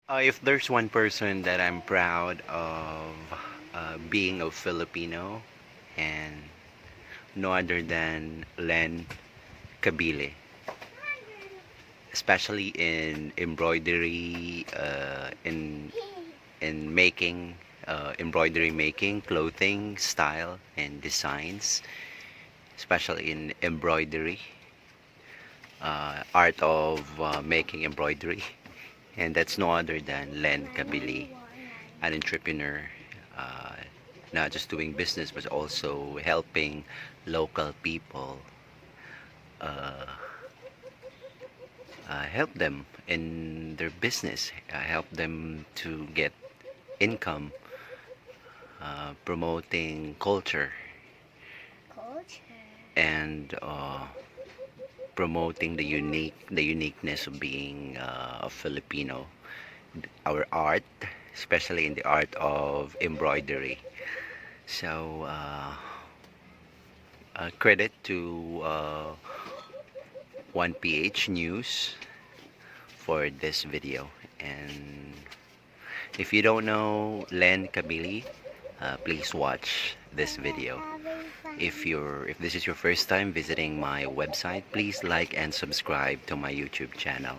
If there's one person that I'm proud of being a Filipino, and no other than Len Cabili, especially in embroidery, in making embroidery making, clothing style and designs, especially in embroidery, art of making embroidery, and that's no other than Len Cabili, an entrepreneur, uh, not just doing business but also helping local people, uh, help them in their business, help them to get income, promoting culture and promoting the uniqueness of being a Filipino, our art, especially in the art of embroidery. So credit to 1PH News for this video. And if you don't know Len Cabili, please watch this video. If this is your first time visiting my website, please like and subscribe to my YouTube channel,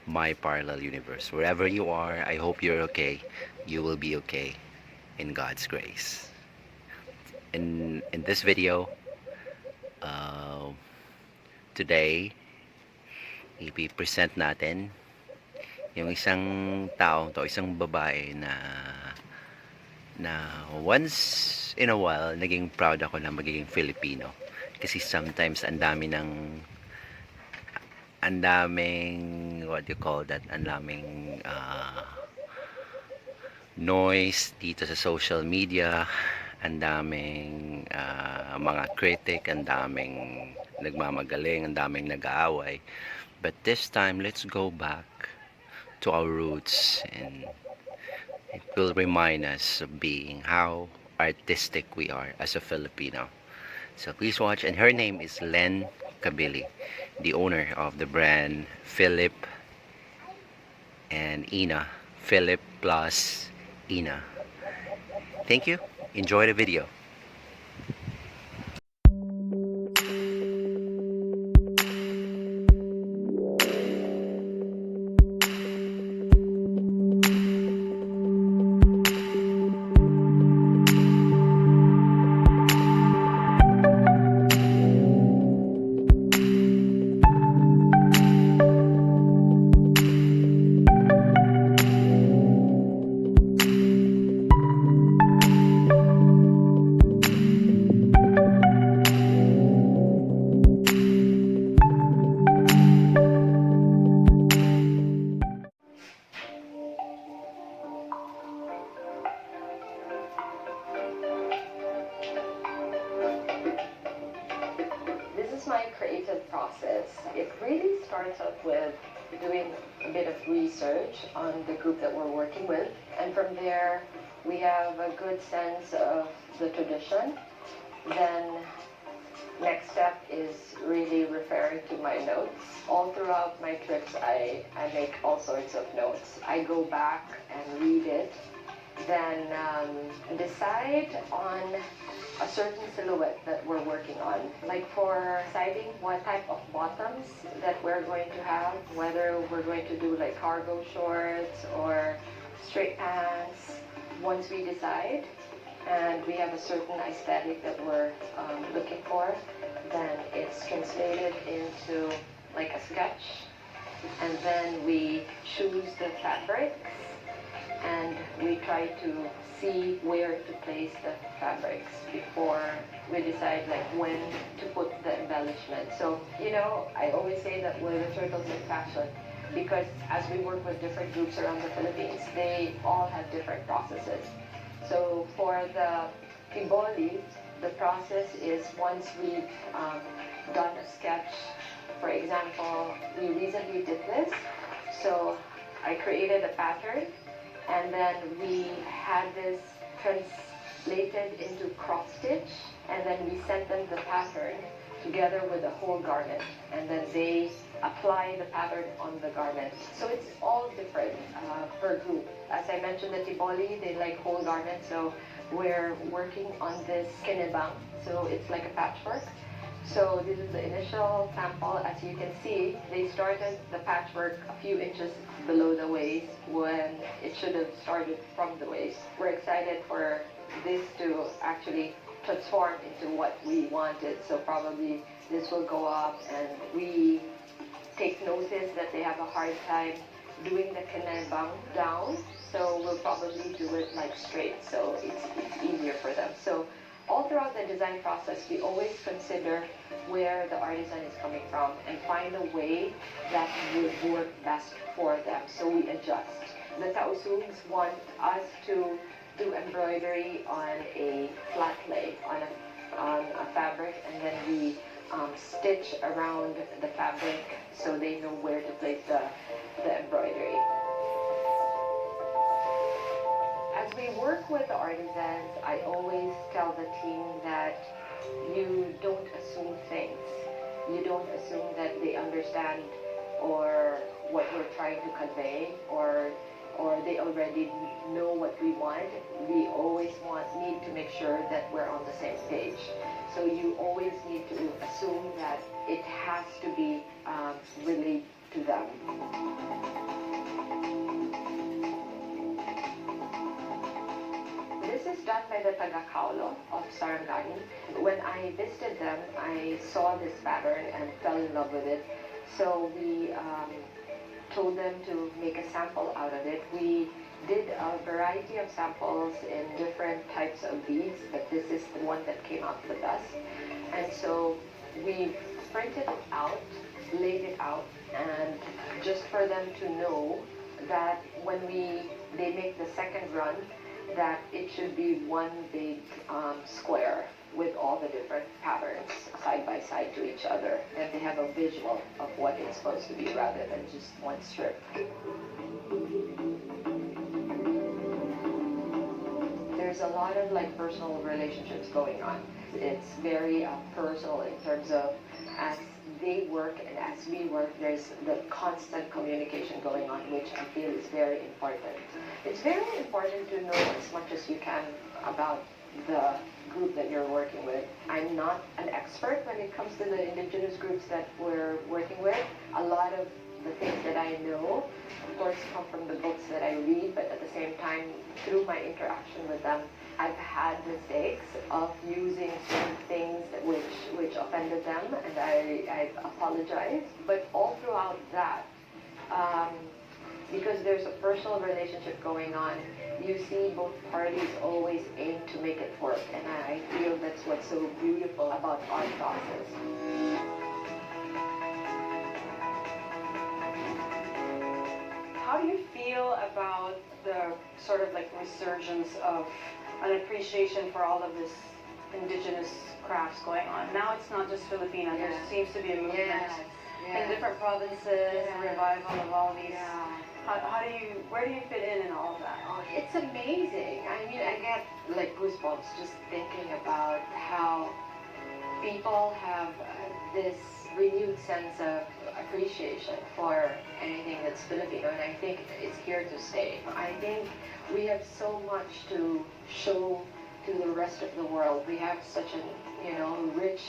My Parallel Universe. Wherever you are, I hope you're okay. You will be okay in God's grace. In this video, uh, today, ipipresent natin yung isang tao to, isang babae na once in a while naging proud ako na magiging Filipino, kasi sometimes ang daming what do you call that, ang daming noise dito sa social media, ang daming mga critic, ang daming nagmamagaling, ang daming nag-aaway. But this time, let's go back to our roots, and it will remind us of being how artistic we are as a Filipino. So please watch. And her name is Len Cabili, the owner of the brand Philip and Inna, Philip plus Inna. Thank you. Enjoy the video. My creative process. It really starts off with doing a bit of research on the group that we're working with, and from there we have a good sense of the tradition. Then next step is really referring to my notes. All throughout my trips I make all sorts of notes. I go back and read it, then decide on a certain silhouette that we're working on. Like for deciding what type of bottoms that we're going to have, whether we're going to do like cargo shorts or straight pants. Once we decide and we have a certain aesthetic that we're looking for, then it's translated into like a sketch, and then we choose the fabrics and we try to see where to place the fabrics before we decide like when to put the embellishment. So, you know, I always say that we're the turtles in fashion, because as we work with different groups around the Philippines, they all have different processes. So for the Kiboli, the process is once we've done a sketch, for example, we recently did this, so I created a pattern, and then we had this translated into cross stitch, and then we sent them the pattern together with the whole garment, and then they apply the pattern on the garment. So it's all different per group. As I mentioned, the Tiboli, they like whole garments, so we're working on this kinebang, so it's like a patchwork. So this is the initial sample. As you can see, they started the patchwork a few inches below the waist when it should have started from the waist. We're excited for this to actually transform into what we wanted. So probably this will go up, and we take notice that they have a hard time doing the kinebang down. So we'll probably do it like straight, so it's easier for them. So all throughout the design process, we always consider where the artisan is coming from and find a way that would work best for them. So we adjust. The Tausugs want us to do embroidery on a flat lay, on a fabric, and then we stitch around the fabric so they know where to place the embroidery. As we work with the artisans, I always tell the team that you don't assume things. You don't assume that they understand or what we're trying to convey, or they already know what we want. We always need to make sure that we're on the same page. So you always need to assume that it has to be related to them. This is done by the taga-kaulo of Sarangani. When I visited them, I saw this pattern and fell in love with it. So we told them to make a sample out of it. We did a variety of samples in different types of beads, but this is the one that came out the best. And so we printed it out, laid it out, and just for them to know that when they make the second run, that it should be one big square with all the different patterns side by side to each other, and they have a visual of what it's supposed to be rather than just one strip. There's a lot of like personal relationships going on. It's very personal in terms of as they work and as we work, there's the constant communication going on, which I feel is very important. It's very important to know as much as you can about the group that you're working with. I'm not an expert when it comes to the indigenous groups that we're working with. A lot of the things that I know, of course, come from the books that I read, but at the same time, through my interaction with them, I've had mistakes of using certain things which offended them, and I've apologized. But all throughout that, because there's a personal relationship going on, you see both parties always aim to make it work, and I feel that's what's so beautiful about our process. How do you feel about the sort of like resurgence of an appreciation for all of this indigenous crafts going on? Now it's not just Filipina, there seems to be a movement in different provinces, a revival of all these. Where do you fit in all of that? Oh, it's amazing. I mean, I get like goosebumps just thinking about how people have this renewed sense of appreciation for anything that's Filipino, and I think it's here to stay. I think we have so much to show to the rest of the world. We have such a rich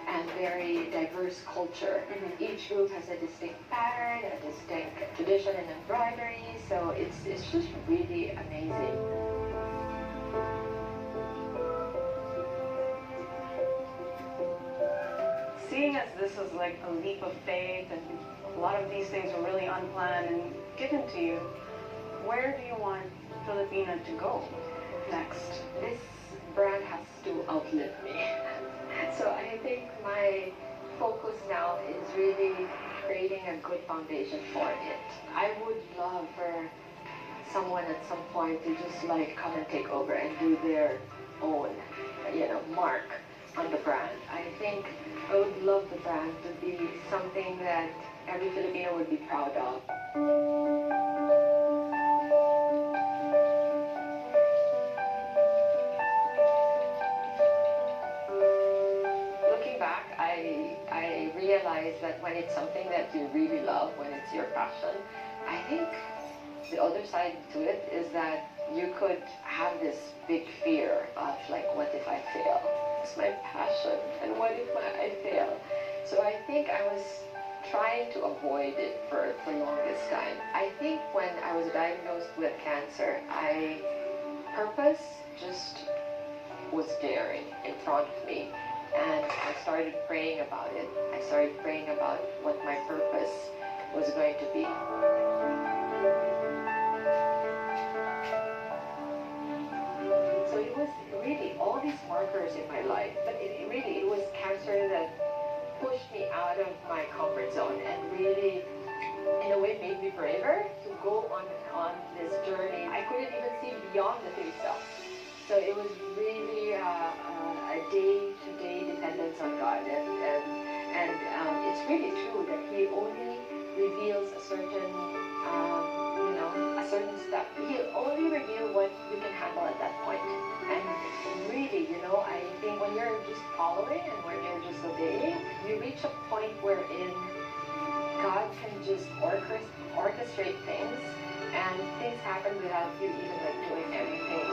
and very diverse culture. Each group has a distinct pattern, a distinct tradition in embroidery, so it's just really amazing. Seeing as this is like a leap of faith and a lot of these things were really unplanned and given to you, where do you want Filipina to go next? This brand has to outlive me. So I think my focus now is really creating a good foundation for it. I would love for someone at some point to just like come and take over and do their own, mark on the brand. I think I would love the brand to be something that every Filipino would be proud of. Looking back, I realized that when when it's something that you really love, when it's your passion, I think the other side to it is that you could have this big fear of like, what if I fail? It's my passion, and what if I fail? So I think I was trying to avoid it for the longest time. I think when I was diagnosed with cancer, purpose just was staring in front of me, and I started praying about it. I started praying about what my purpose was going to be. So it was really all these markers in my life, but it was cancer that pushed me out of my comfort zone and really, in a way, made me braver to go on this journey. I couldn't even see beyond the 3 steps. So it was really a day-to-day dependence on God, and it's really true that He only reveals a certain, a certain step. He'll only reveal what you can handle at that point. And really, I think when you're just following and when you're just obeying, you reach a point wherein God can just orchestrate things, and things happen without you even doing anything.